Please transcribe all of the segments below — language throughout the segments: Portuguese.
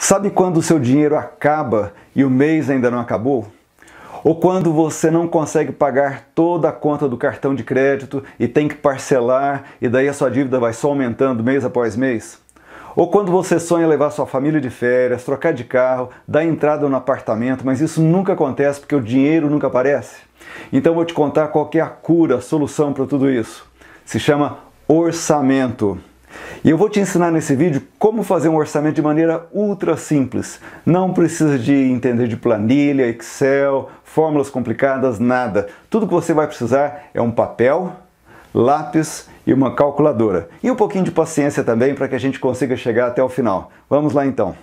Sabe quando o seu dinheiro acaba e o mês ainda não acabou? Ou quando você não consegue pagar toda a conta do cartão de crédito e tem que parcelar e daí a sua dívida vai só aumentando mês após mês? Ou quando você sonha levar sua família de férias, trocar de carro, dar entrada no apartamento, mas isso nunca acontece porque o dinheiro nunca aparece? Então eu vou te contar qual que é a cura, a solução para tudo isso. Se chama orçamento. E eu vou te ensinar nesse vídeo como fazer um orçamento de maneira ultra simples. Não precisa de entender de planilha, Excel, fórmulas complicadas, nada. Tudo que você vai precisar é um papel, lápis e uma calculadora. E um pouquinho de paciência também para que a gente consiga chegar até o final. Vamos lá então.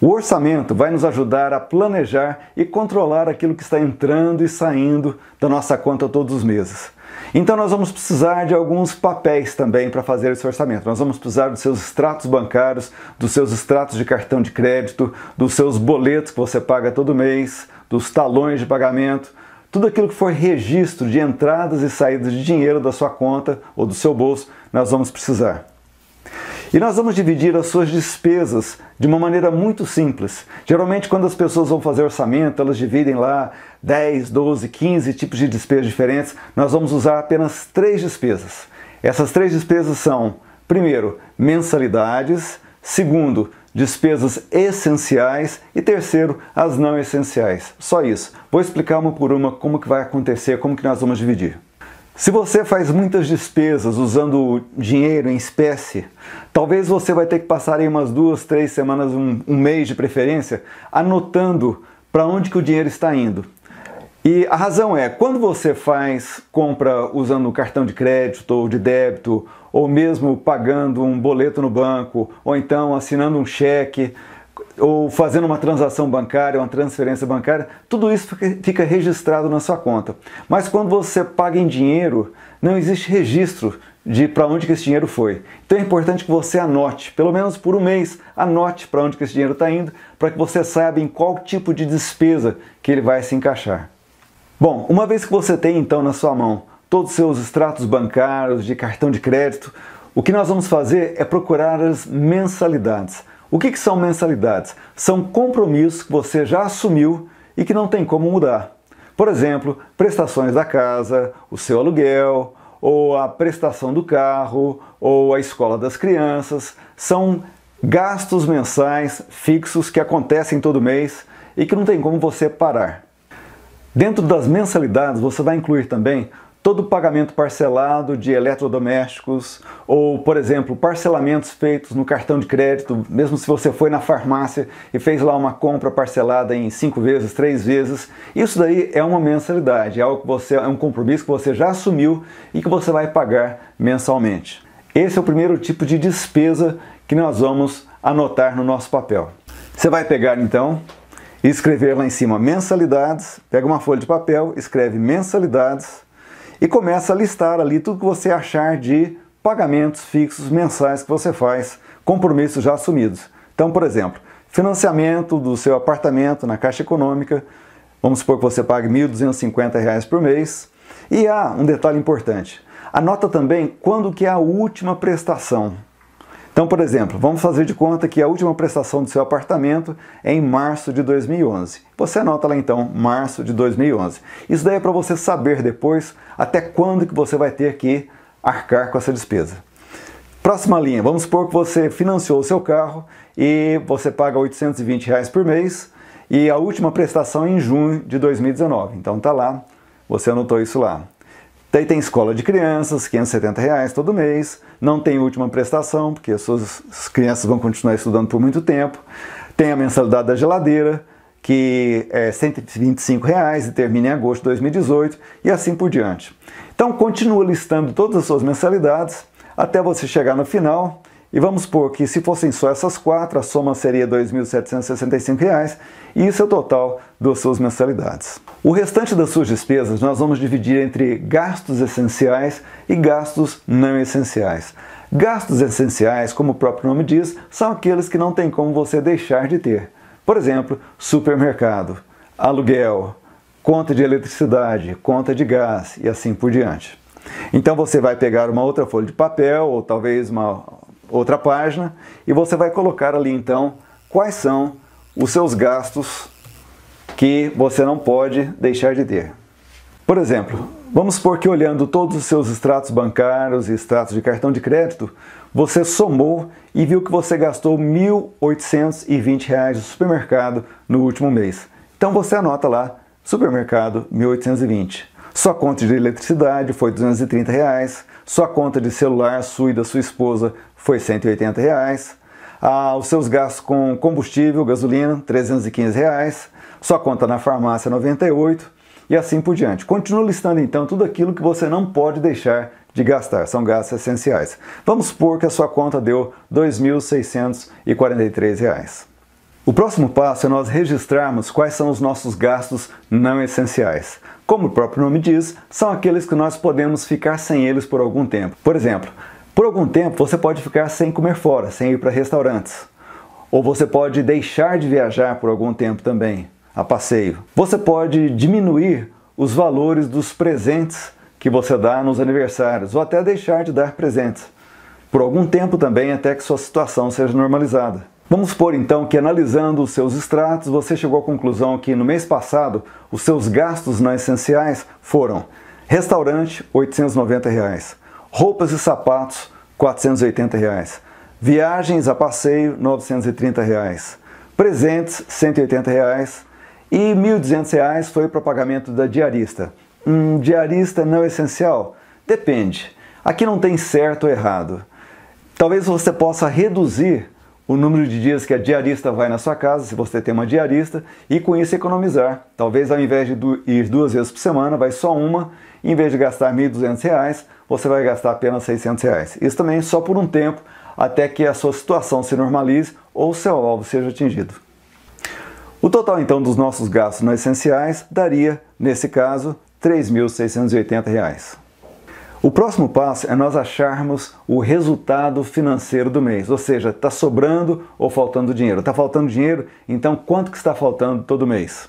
O orçamento vai nos ajudar a planejar e controlar aquilo que está entrando e saindo da nossa conta todos os meses. Então nós vamos precisar de alguns papéis também para fazer esse orçamento. Nós vamos precisar dos seus extratos bancários, dos seus extratos de cartão de crédito, dos seus boletos que você paga todo mês, dos talões de pagamento, tudo aquilo que for registro de entradas e saídas de dinheiro da sua conta ou do seu bolso, nós vamos precisar. E nós vamos dividir as suas despesas de uma maneira muito simples. Geralmente, quando as pessoas vão fazer orçamento, elas dividem lá 10, 12, 15 tipos de despesas diferentes. Nós vamos usar apenas 3 despesas. Essas 3 despesas são, primeiro, mensalidades, segundo, despesas essenciais e terceiro, as não essenciais. Só isso. Vou explicar uma por uma como que vai acontecer, como que nós vamos dividir. Se você faz muitas despesas usando dinheiro em espécie, talvez você vai ter que passar aí umas 2, 3 semanas, um mês de preferência, anotando para onde que o dinheiro está indo. E a razão é, quando você faz compra usando cartão de crédito ou de débito, ou mesmo pagando um boleto no banco, ou então assinando um cheque, ou fazendo uma transação bancária, uma transferência bancária, tudo isso fica registrado na sua conta. Mas quando você paga em dinheiro, não existe registro de para onde que esse dinheiro foi. Então é importante que você anote, pelo menos por um mês, anote para onde que esse dinheiro está indo, para que você saiba em qual tipo de despesa que ele vai se encaixar. Bom, uma vez que você tem então na sua mão todos os seus extratos bancários, de cartão de crédito, o que nós vamos fazer é procurar as mensalidades. O que são mensalidades? São compromissos que você já assumiu e que não tem como mudar. Por exemplo, prestações da casa, o seu aluguel, ou a prestação do carro, ou a escola das crianças. São gastos mensais fixos que acontecem todo mês e que não tem como você parar. Dentro das mensalidades você vai incluir também todo o pagamento parcelado de eletrodomésticos ou, por exemplo, parcelamentos feitos no cartão de crédito, mesmo se você foi na farmácia e fez lá uma compra parcelada em 5 vezes, 3 vezes, isso daí é uma mensalidade, é algo que é um compromisso que você já assumiu e que você vai pagar mensalmente. Esse é o primeiro tipo de despesa que nós vamos anotar no nosso papel. Você vai pegar então e escrever lá em cima mensalidades, pega uma folha de papel, escreve mensalidades, e começa a listar ali tudo que você achar de pagamentos fixos mensais que você faz, compromissos já assumidos. Então, por exemplo, financiamento do seu apartamento na Caixa Econômica, vamos supor que você pague R$ 1.250 por mês. E há um detalhe importante, anota também quando que é a última prestação. Então, por exemplo, vamos fazer de conta que a última prestação do seu apartamento é em março de 2011. Você anota lá então, março de 2011. Isso daí é para você saber depois até quando que você vai ter que arcar com essa despesa. Próxima linha, vamos supor que você financiou o seu carro e você paga R$ 820 por mês e a última prestação é em junho de 2019. Então tá lá, você anotou isso lá. Daí tem escola de crianças, R$ 570 todo mês, não tem última prestação, porque as suas crianças vão continuar estudando por muito tempo. Tem a mensalidade da geladeira, que é R$ 125 e termina em agosto de 2018, e assim por diante. Então continua listando todas as suas mensalidades, até você chegar no final, e vamos supor que se fossem só essas 4, a soma seria R$ 2.765, e isso é o total das suas mensalidades. O restante das suas despesas nós vamos dividir entre gastos essenciais e gastos não essenciais. Gastos essenciais, como o próprio nome diz, são aqueles que não tem como você deixar de ter. Por exemplo, supermercado, aluguel, conta de eletricidade, conta de gás e assim por diante. Então você vai pegar uma outra folha de papel ou talvez outra página e você vai colocar ali então quais são os seus gastos que você não pode deixar de ter. Por exemplo, vamos supor que olhando todos os seus extratos bancários e extratos de cartão de crédito, você somou e viu que você gastou R$ 1.820 no supermercado no último mês. Então você anota lá, supermercado 1.820. Sua conta de eletricidade foi R$ 230, sua conta de celular sua e da sua esposa foi R$ 180, os seus gastos com combustível, gasolina, R$ 315, sua conta na farmácia 98 e assim por diante. Continua listando então tudo aquilo que você não pode deixar de gastar, são gastos essenciais. Vamos supor que a sua conta deu R$ 2.643. O próximo passo é nós registrarmos quais são os nossos gastos não essenciais. Como o próprio nome diz, são aqueles que nós podemos ficar sem eles por algum tempo. Por exemplo, por algum tempo você pode ficar sem comer fora, sem ir para restaurantes. Ou você pode deixar de viajar por algum tempo também, a passeio. Você pode diminuir os valores dos presentes que você dá nos aniversários, ou até deixar de dar presentes, por algum tempo também, até que sua situação seja normalizada. Vamos supor então que analisando os seus extratos, você chegou à conclusão que no mês passado, os seus gastos não essenciais foram restaurante, R$ 890, roupas e sapatos, R$ 480, viagens a passeio, R$ 930, presentes, R$ 180 e R$ 1.200 foi para o pagamento da diarista. Diarista não essencial? Depende. Aqui não tem certo ou errado. Talvez você possa reduzir o número de dias que a diarista vai na sua casa, se você tem uma diarista, e com isso economizar. Talvez ao invés de ir 2 vezes por semana, vai só uma, e em vez de gastar R$ 1.200, você vai gastar apenas R$ 600. Isso também só por um tempo, até que a sua situação se normalize ou o seu alvo seja atingido. O total então dos nossos gastos não essenciais daria, nesse caso, R$ 3.680. O próximo passo é nós acharmos o resultado financeiro do mês, ou seja, está sobrando ou faltando dinheiro. Está faltando dinheiro, então quanto que está faltando todo mês?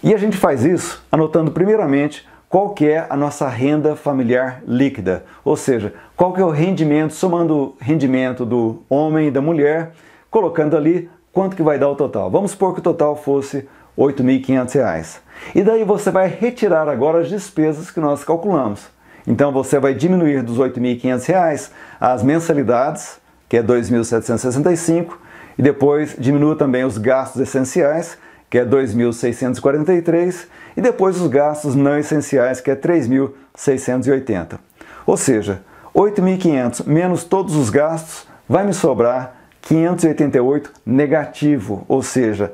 E a gente faz isso anotando primeiramente qual que é a nossa renda familiar líquida, ou seja, qual que é o rendimento, somando o rendimento do homem e da mulher, colocando ali quanto que vai dar o total. Vamos supor que o total fosse R$ 8.500. E daí você vai retirar agora as despesas que nós calculamos. Então você vai diminuir dos R$ 8.500 as mensalidades, que é R$ 2.765, e depois diminua também os gastos essenciais, que é R$ 2.643, e depois os gastos não essenciais, que é R$ 3.680. Ou seja, R$ 8.500 menos todos os gastos, vai me sobrar R$ 588 negativo, ou seja,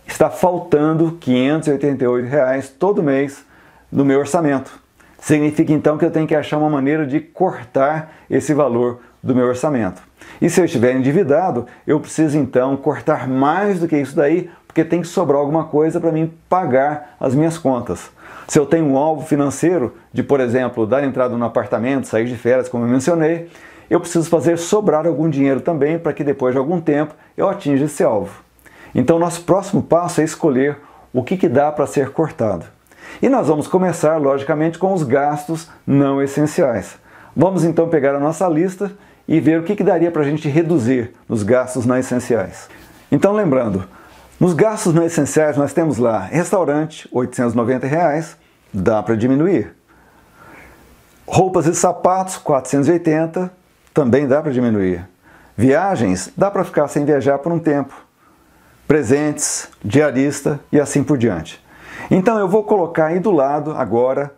está faltando R$ 588 todo mês no meu orçamento. Significa então que eu tenho que achar uma maneira de cortar esse valor do meu orçamento. E se eu estiver endividado, eu preciso então cortar mais do que isso daí, porque tem que sobrar alguma coisa para mim pagar as minhas contas. Se eu tenho um alvo financeiro de, por exemplo, dar entrada no apartamento, sair de férias, como eu mencionei, eu preciso fazer sobrar algum dinheiro também para que depois de algum tempo eu atinja esse alvo. Então nosso próximo passo é escolher o que dá para ser cortado. E nós vamos começar, logicamente, com os gastos não essenciais. Vamos então pegar a nossa lista e ver o que daria para a gente reduzir nos gastos não essenciais. Então lembrando, nos gastos não essenciais nós temos lá restaurante, R$ 890, dá para diminuir. Roupas e sapatos, R$ 480, também dá para diminuir. Viagens, dá para ficar sem viajar por um tempo. Presentes, diarista e assim por diante. Então eu vou colocar aí do lado agora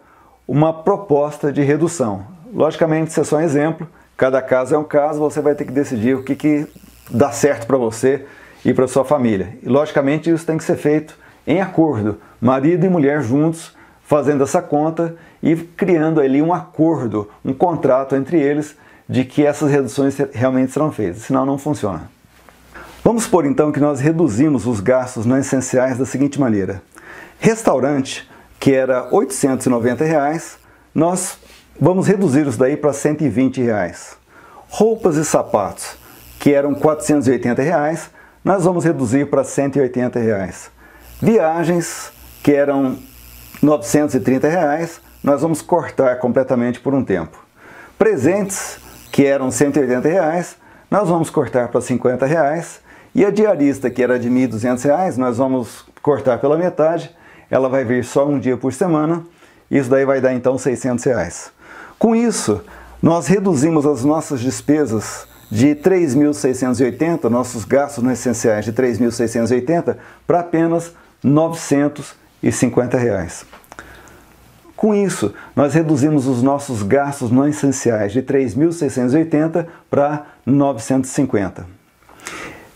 uma proposta de redução. Logicamente, isso é só um exemplo, cada caso é um caso, você vai ter que decidir o que dá certo para você e para sua família. E logicamente isso tem que ser feito em acordo, marido e mulher juntos, fazendo essa conta e criando ali um acordo, um contrato entre eles de que essas reduções realmente serão feitas, senão não funciona. Vamos supor então que nós reduzimos os gastos não essenciais da seguinte maneira. Restaurante, que era R$ 890, nós vamos reduzir isso daí para R$ 120. Roupas e sapatos, que eram R$ 480, nós vamos reduzir para R$ 180. Viagens, que eram R$ 930, nós vamos cortar completamente por um tempo. Presentes, que eram R$ 180, nós vamos cortar para R$50 e a diarista, que era de R$1.200, nós vamos cortar pela metade, ela vai vir só um dia por semana, isso daí vai dar então R$600. Com isso, nós reduzimos as nossas despesas de 3.680, nossos gastos não essenciais de 3.680, para apenas R$950. Com isso, nós reduzimos os nossos gastos não essenciais de 3.680 para 950.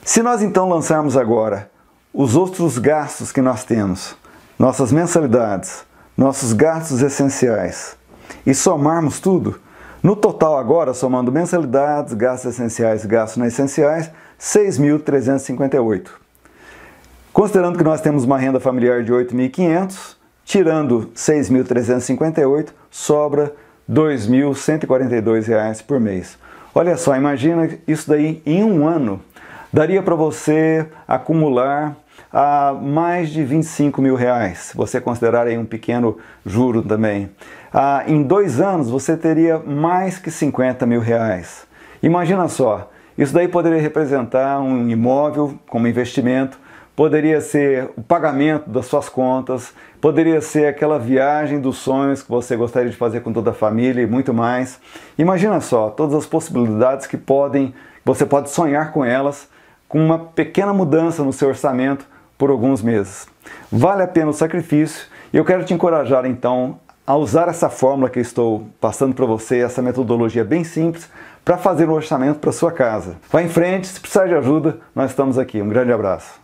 Se nós então lançarmos agora os outros gastos que nós temos, nossas mensalidades, nossos gastos essenciais, e somarmos tudo, no total agora, somando mensalidades, gastos essenciais e gastos não essenciais, 6.358. Considerando que nós temos uma renda familiar de 8.500, tirando 6.358, sobra R$ 2.142 por mês. Olha só, imagina isso daí em um ano, daria para você acumular mais de R$25 mil, se você considerar aí um pequeno juro também. Em 2 anos você teria mais que R$50 mil. Imagina só, isso daí poderia representar um imóvel como investimento, poderia ser o pagamento das suas contas, poderia ser aquela viagem dos sonhos que você gostaria de fazer com toda a família e muito mais. Imagina só, todas as possibilidades que você pode sonhar com elas, com uma pequena mudança no seu orçamento por alguns meses. Vale a pena o sacrifício e eu quero te encorajar então a usar essa fórmula que eu estou passando para você, essa metodologia bem simples, para fazer um orçamento para sua casa. Vá em frente, se precisar de ajuda, nós estamos aqui. Um grande abraço.